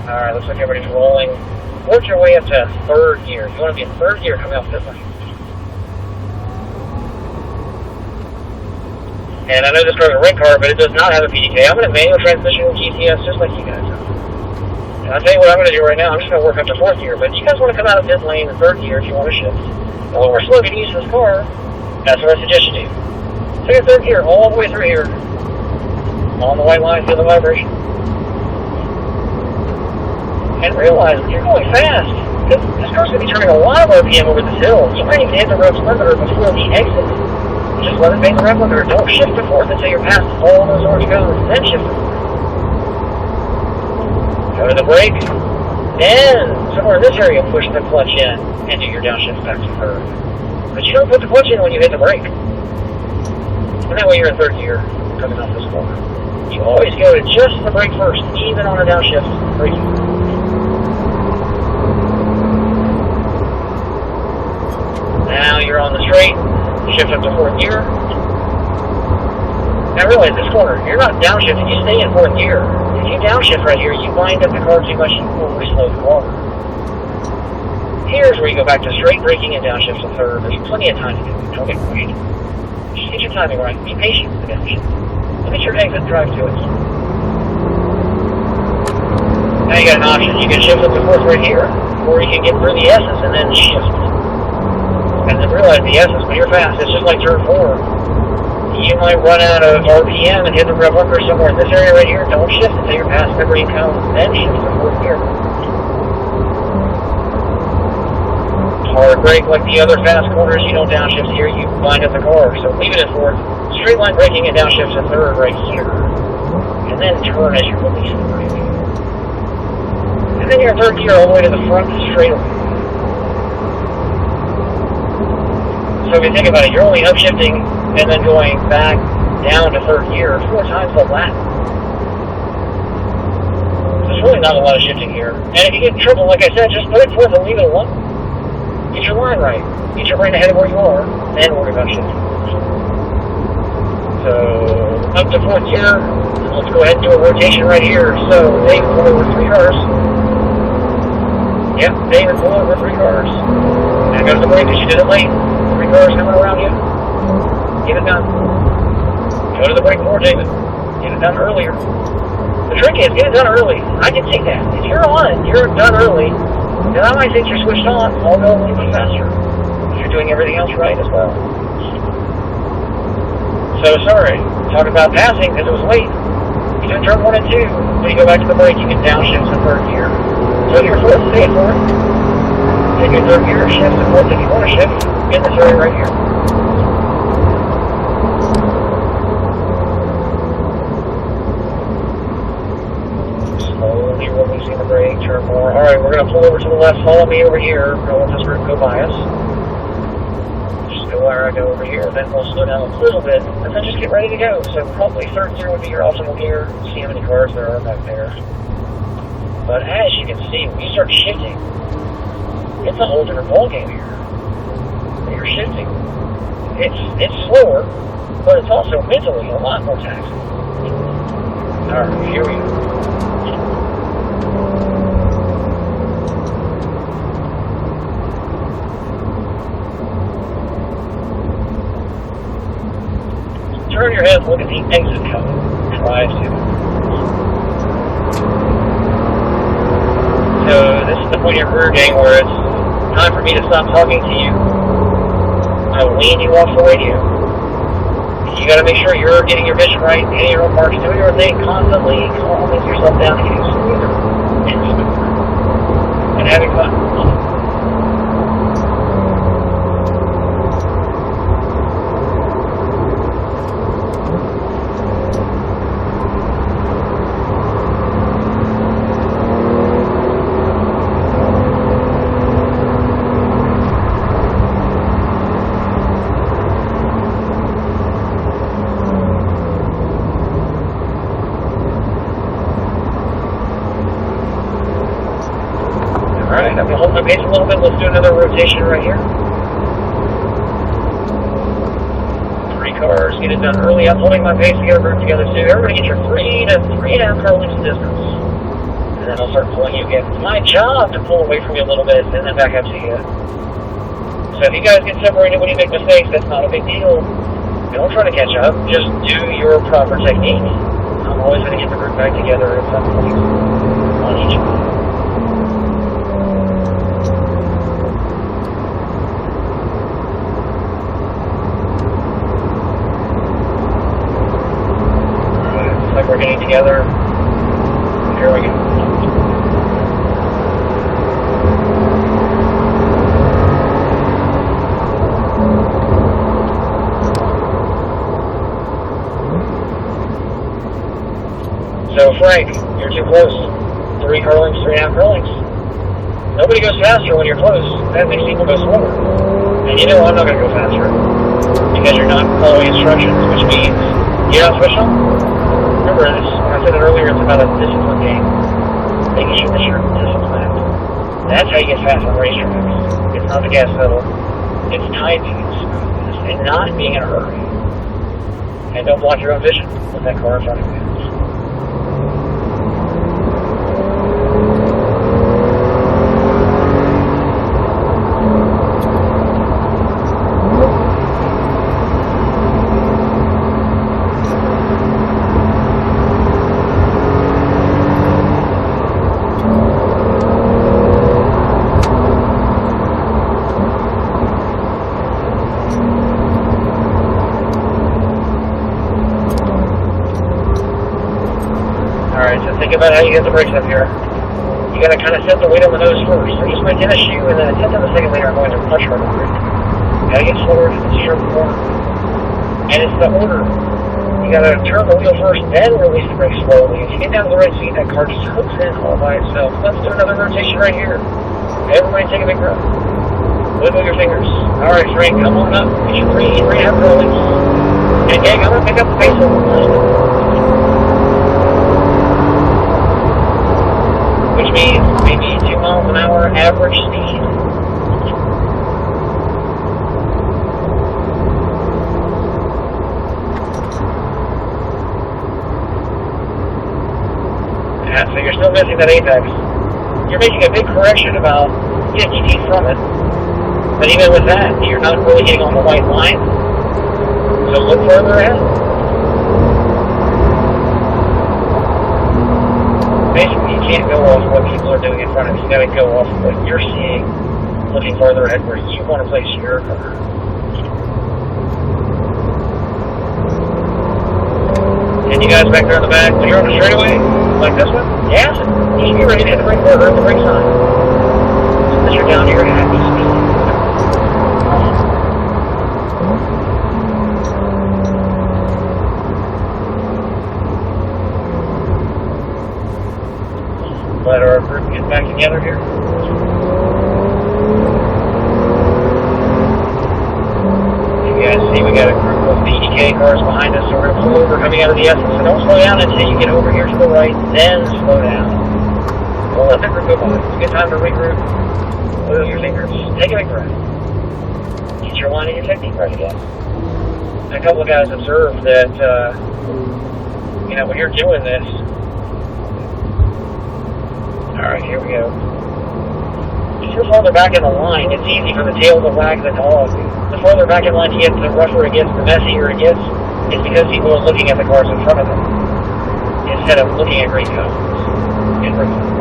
Alright, looks like everybody's rolling. Work your way up to third gear. You want to be in third gear coming off pit lane. And I know this car's a rent car, but it does not have a PDK. I'm in a manual transmission with GTS just like you guys are. And I'll tell you what I'm going to do right now. I'm just going to work up to fourth gear. But you guys want to come out of pit lane in third gear if you want to shift. And when we're slow getting used to this car, that's what I suggest you do. Take a third gear all the way through here. On the white line, feel the vibration. And realize that you're going fast. This car's going to be turning a lot of RPM over this hill. You might even hit the road's limiter before the exit. Just let it make the rev limiter. Don't shift to fourth until you're past all those orange cones. Then shift to fourth. Go to the brake. Then, somewhere in this area, push the clutch in and do your downshift back to third. But you don't put the clutch in when you hit the brake. And that way you're in third gear coming off this corner. You always go to just the brake first, even on a downshift braking. Now you're on the straight. Shift up to fourth gear. Now realize this corner, you're not downshifting, you stay in fourth gear. If you downshift right here, you wind up the car too much, you overly slow the car. Here's where you go back to straight braking and downshift to third. There's plenty of time to do it. Don't get pushed. Just get your timing right. Be patient with the downshift. Look at your exit, drive to it. Now you got an option. You can shift up to fourth right here, or you can get through the S's and then shift. And then realize the S's, when you're fast, it's just like turn 4. You might run out of RPM and hit the rev limiter somewhere in this area right here. Don't shift until you're past the green cone, then shift to fourth gear. Hard brake like the other fast corners, you don't downshift here, you wind up the car. So leave it in fourth. Straight line braking and downshift to third right here. And then turn as you're releasing the brake. And then you're in third gear all the way to the front straight away. So if you think about it, you're only upshifting and then going back down to third gear 4 times the lap. There's really not a lot of shifting here. And if you get in trouble, like I said, just put it fourth and leave it alone. Get your line right. Get your brain ahead of where you are, then worry about shifting. So up to fourth gear, let's go ahead and do a rotation right here. So David pull over 3 cars. Yep, David pull over 3 cars. Now go to the brake because you did it late. 3 cars coming around you. Get it done. Go to the brake more, David. Get it done earlier. The trick is, get it done early. I can see that. If you're on, you're done early, then I might think you're switched on. I'll go a little bit faster. If you're doing everything else right as well. So, sorry. Talk about passing because it was late. You did turn 1 and 2. When you go back to the brake, you can downshift to third gear. So if you're fourth, stay at fourth. Take your third gear, shift to fourth if you want to shift. In this area right here. Slowly releasing the brake, turn more. Alright, we're going to pull over to the left. Follow me over here. I'll let this route go by us. Just go where I go over here. Then we'll slow down a little bit. And then just get ready to go. So probably third gear would be your optimal gear. See how many cars there are back there. But as you can see, when you start shifting, it's a whole different ballgame here. You're shifting. It's slower, but it's also mentally a lot more taxing. Alright, here we go. Turn your head, look at the exit cone. Drive to. So this is the point of your career game where it's time for me to stop talking to you. I'll lean you off the radio. You gotta make sure you're getting your vision right, hitting your own marks, doing your thing constantly, calming yourself down, getting smoother and smoother, and having fun. Alright, I'm going to hold my pace a little bit. Let's do another rotation right here. 3 cars, get it done early. I'm holding my pace to get a group together too. Everybody get your 3 to 3.5 car lengths of distance. and then I'll start pulling you again. It's my job to pull away from you a little bit and then back up to you. So if you guys get separated when you make mistakes, that's not a big deal. Don't try to catch up. Just do your proper technique. I'm always going to get the group back together at some point on each one. Alright, looks like we're getting together. Here we go. So Frank, you're too close. 3 car lengths, 3.5 car lengths. Nobody goes faster when you're close. That makes people go slower. And you know I'm not going to go faster. Because you're not following instructions, which means you're not switching on. Remember, I said it earlier, it's about a discipline game. Making sure that you're disciplined. That's how you get fast on racetracks. It's not the gas pedal. It's timing and smoothness and not being in a hurry. And don't block your own vision with that car in front of you. Think about how you get the brakes up here. You gotta kind of set the weight on the nose first. I use my tennis shoe, and then a tenth of a second later, I'm going to much harder brake. Gotta get slower to the 0 more. And it's the order. You gotta turn the wheel first, then release the brake slowly. If you get down to the right speed, that car just hooks in all by itself. Let's do another rotation right here. Everybody take a big breath. Wiggle your fingers. Alright, Frank, come on up. Get your 3.5 rollings. And gang, I'm gonna pick up the pace a little bit. Which means maybe 2 miles an hour average speed. Yeah, so you're still missing that apex. You're making a big correction about 50 feet from it. But even with that, you're not really getting on the white line. So look further ahead. Basically, you can't go off what people are doing in front of you. You gotta go off what you're seeing, looking farther ahead where you want to place your car. And you guys back there in the back, when you're on a straightaway, like this one, gas it. You should be ready to hit the brake order at the brake sign. So that you're down to your happy speed. Let our group get back together here. You guys see we got a group of BDK cars behind us, so we're going to pull over coming out of the essence. So don't slow down until you get over here to the right, then slow down. Don't let the group go by. It's a good time to regroup. Wiggle your fingers. Take a big breath. Get your line and your technique right again. A couple of guys observed that, when you're doing this, alright, here we go. If you're farther back in the line, it's easy for the tail to wag the dog. The farther back in line you get, the rougher it gets, the messier it gets. It's because people are looking at the cars in front of them instead of looking at green cones and red cones.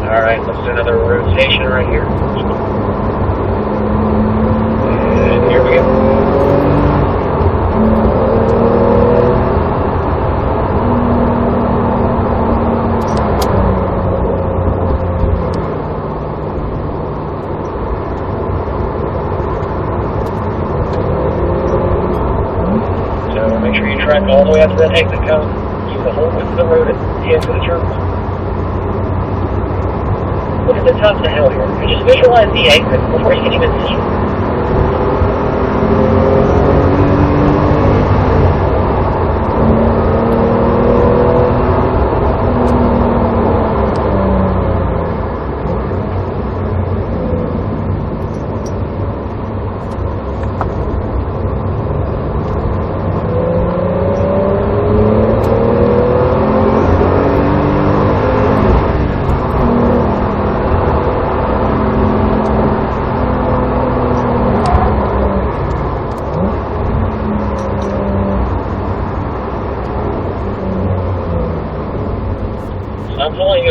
Alright, let's do another rotation right here. And here we go. So make sure you track all the way up to that exit cone. Use the whole width of the road at the end of the terminal. Look at the top of the hill here, and just visualize the exit before you can even see it.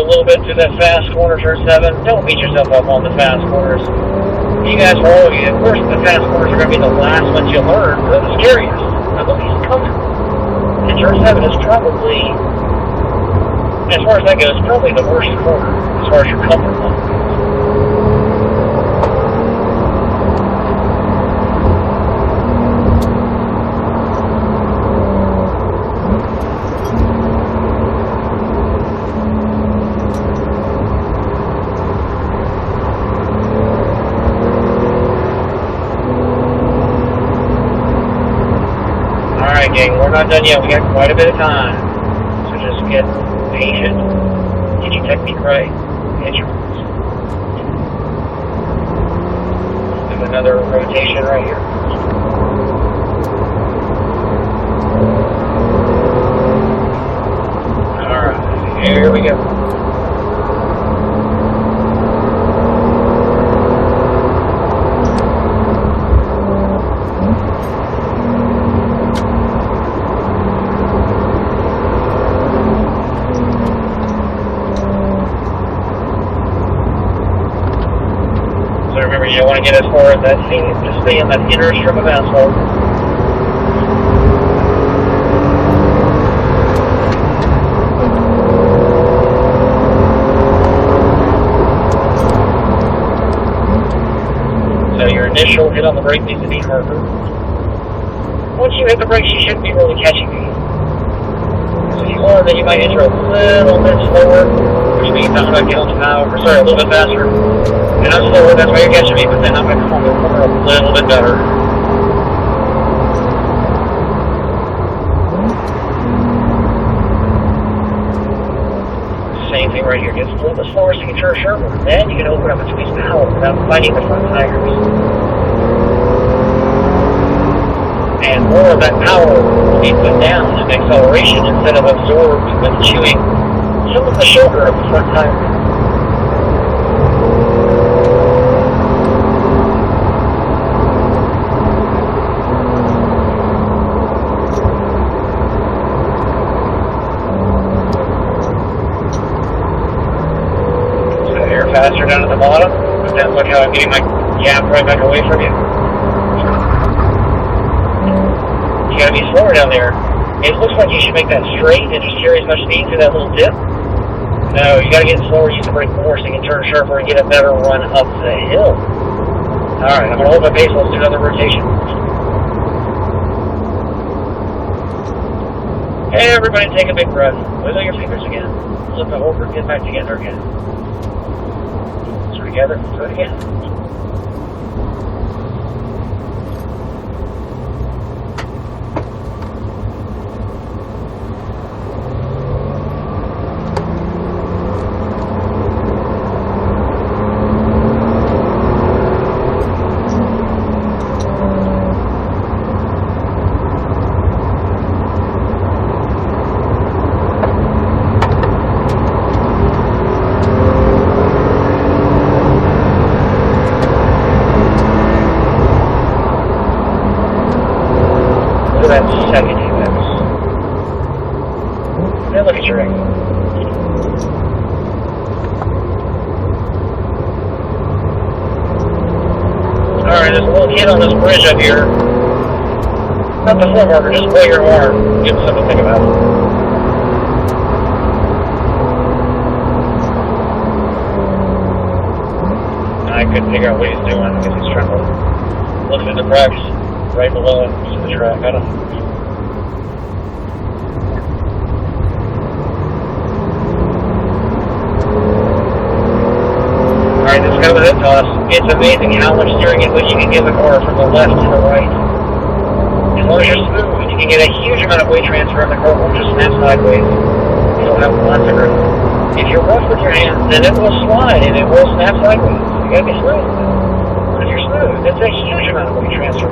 a little bit through that fast corner, turn 7. Don't beat yourself up on the fast corners. You guys will all, of course, the fast corners are going to be the last ones you learn. They're the scariest. Not the least comfortable. And turn 7 is probably, as far as that goes, probably the worst corner as far as your comfort level goes. Gang, we're not done yet. We got quite a bit of time. So just get patient. Get your technique right. Get your do another rotation right here. Alright, here we go. You don't want to get as far as that seam, just stay in that inner strip of asphalt. So your initial hit on the brake needs to be harder. Once you hit the brakes, you shouldn't be really catching me. So if you are, then you might enter a little bit slower, which means I'm going to get on the power, or sorry, a little bit faster. And I'm slower, that's why you're catching me, but then I'm going to come on the corner a little bit better. Same thing right here. Get a little bit slower so you can turn sharper. Then you can open up and squeeze power without fighting the front tires. And more of that power will be put down in acceleration instead of absorbed with chewing some of the shoulder of the front tire. Faster down at the bottom, but then look how I'm getting my gap right back away from you. You gotta be slower down there. It looks like you should make that straight and just carry as much speed through that little dip. No, you gotta get slower, use the brake more so you can turn sharper and get a better run up the hill. Alright, I'm gonna hold my pace, let's do another rotation. Hey everybody, take a big breath. Wiggle your fingers again. Flip it over, get back together again. Together, do it again. That second apex. Then look at your angle. Alright, there's a little kid on this bridge up here. Not the floor marker, just play your arm. Give him something to think about. I couldn't figure out what he's doing because he's trying to look at the cracks right below him to the track. I don't know. Alright, this guy with a toss. It's amazing how much steering input you can give the car from the left to the right. As long as you're smooth, you can get a huge amount of weight transfer and the car won't just snap sideways. You'll have lots of grip. If you're rough with your hands, then it will slide and it will snap sideways. You gotta be smooth. But if you're smooth, that's a huge amount of weight transfer.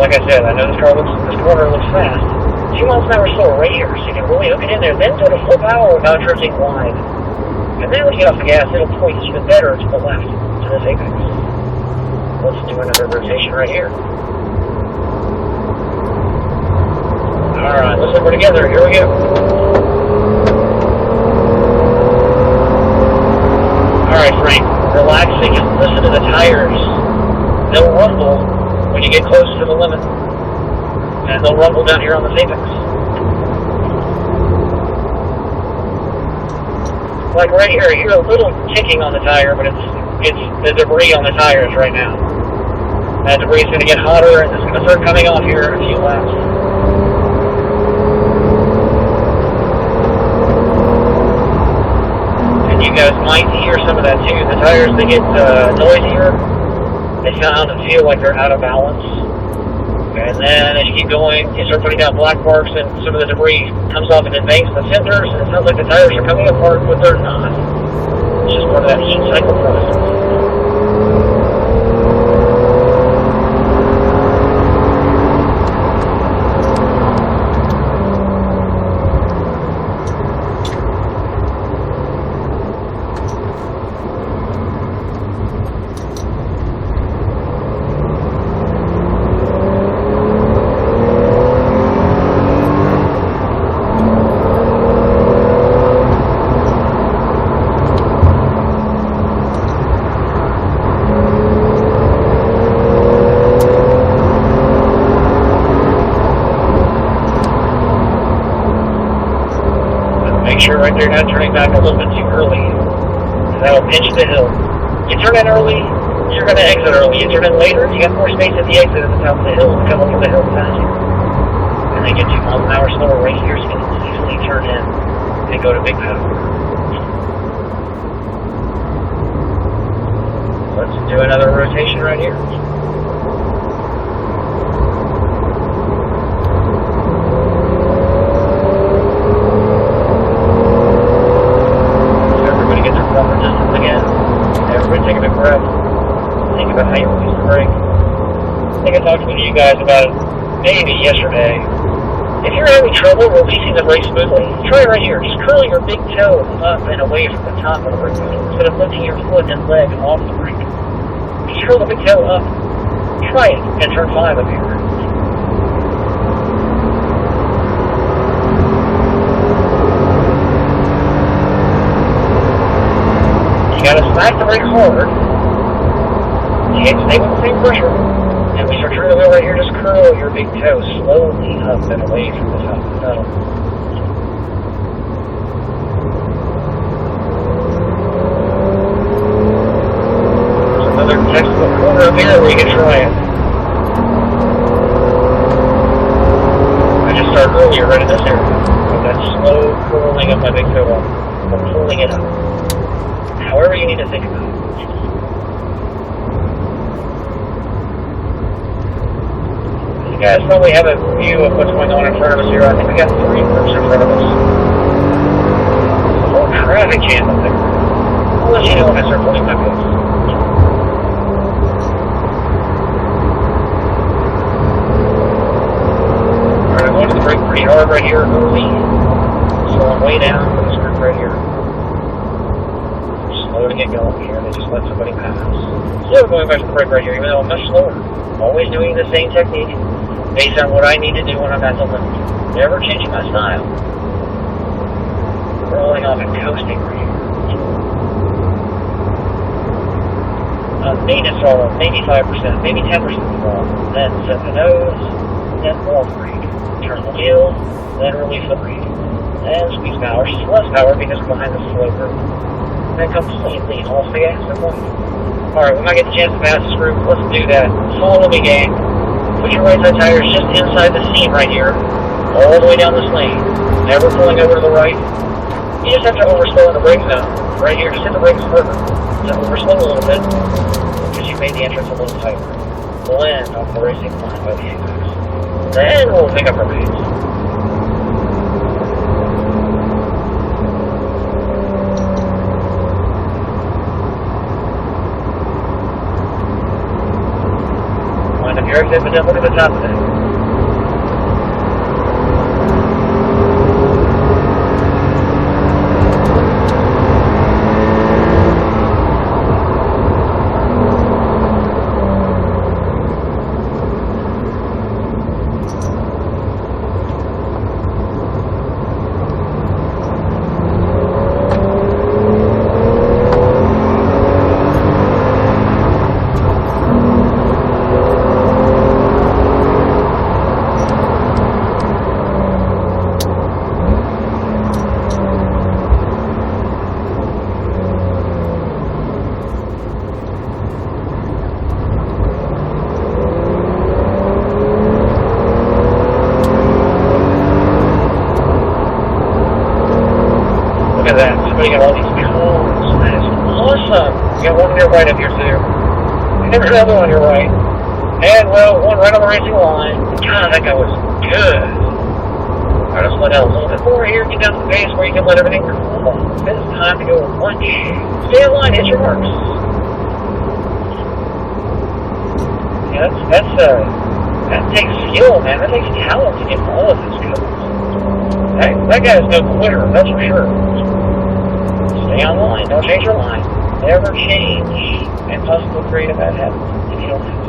Like I said, I know this corner looks fast. 2 miles an hour slower right here, so you can really hook it in there, then go to full power without drifting wide. And then when you get off the gas, it'll point even better to the left, to this apex. let's do another rotation right here. Alright, let's look together. Here we go. Alright, Frank, relaxing and listen to the tires. They'll rumble when you get close to the limit. And they'll rumble down here on the apex. Like right here, you hear a little ticking on the tire, but it's the debris on the tires right now. That debris is going to get hotter and it's going to start coming off here in a few laps. And you guys might hear some of that too. The tires, they get noisier. They sound and feel like they're out of balance. And then as you keep going, you start putting down black marks and some of the debris comes off and invades the fenders, and it sounds like the tires are coming apart, but they're not. It's just part of that heat cycle process. Right there, not turning back a little bit too early. That'll pinch the hill. You turn in early, you're going to exit early. You turn in later, you got more space at the exit at the top of the hill to come over the hill faster. And then get 2 miles an hour slower right here, so you can easily turn in and go to big power. Let's do another rotation right here. You guys about it maybe yesterday. If you're having trouble releasing the brake smoothly, try it right here. Just curl your big toe up and away from the top of the brake instead of lifting your foot and leg off the brake. Just curl the big toe up. Try it and turn 5 up here. You gotta smack the brake hard. You can't stay with the same pressure. And we start turning the wheel right here, just curl your big toe slowly up and away from the top of the pedal. There's another textbook corner up here where you can try it. I just started earlier right in this area. With that slow curling of my big toe up. I'm pulling it up. However you need to think about it. You guys probably have a view of what's going on in front of us here. I think we got 3 groups in front of us. There's a whole traffic jam up there. I'll let you know when I start pulling my pace. Alright, I'm going to the brake pretty hard right here early. So I'm way down with this group right here. Slow to get going here. They just let somebody pass. Still going back to the brake right here, even though I'm much slower. Always doing the same technique. Based on what I need to do when I'm at the limit. Never changing my style. Rolling off and coasting right here. Maintenance throttle, maybe 5%, maybe 10% throttle. Then set the nose, then more brake. Turn the wheel, then release the brake. Then squeeze power, just less power because we're behind the slow group. Then completely off the gas at one. Alright, we might get the chance to pass this group. Let's do that. Follow me, gang. Put your right side tires just inside the seam right here, all the way down this lane, never pulling over to the right. You just have to overslow in the brake zone. Right here, just hit the brakes harder. Just overslow a little bit, because you made the entrance a little tighter. Blend off the racing line by the apex. Then we'll pick up our pace. Your exit, but then look at the top of it. everybody got all these cones. That is awesome. You got one on your right up here, too. And there's another on your right. And, well, one right on the racing line. God, that guy was good. Alright, let's let out a little bit more here. Get down to the base where you can let everything cool. Then it's time to go lunch. Stay in line. Hit your marks. Yeah, that takes skill, man. That takes talent to get all of this good. That guy is no quitter, that's for sure. Stay on line. Don't change your line. Never change and possibly create a bad habit if you don't have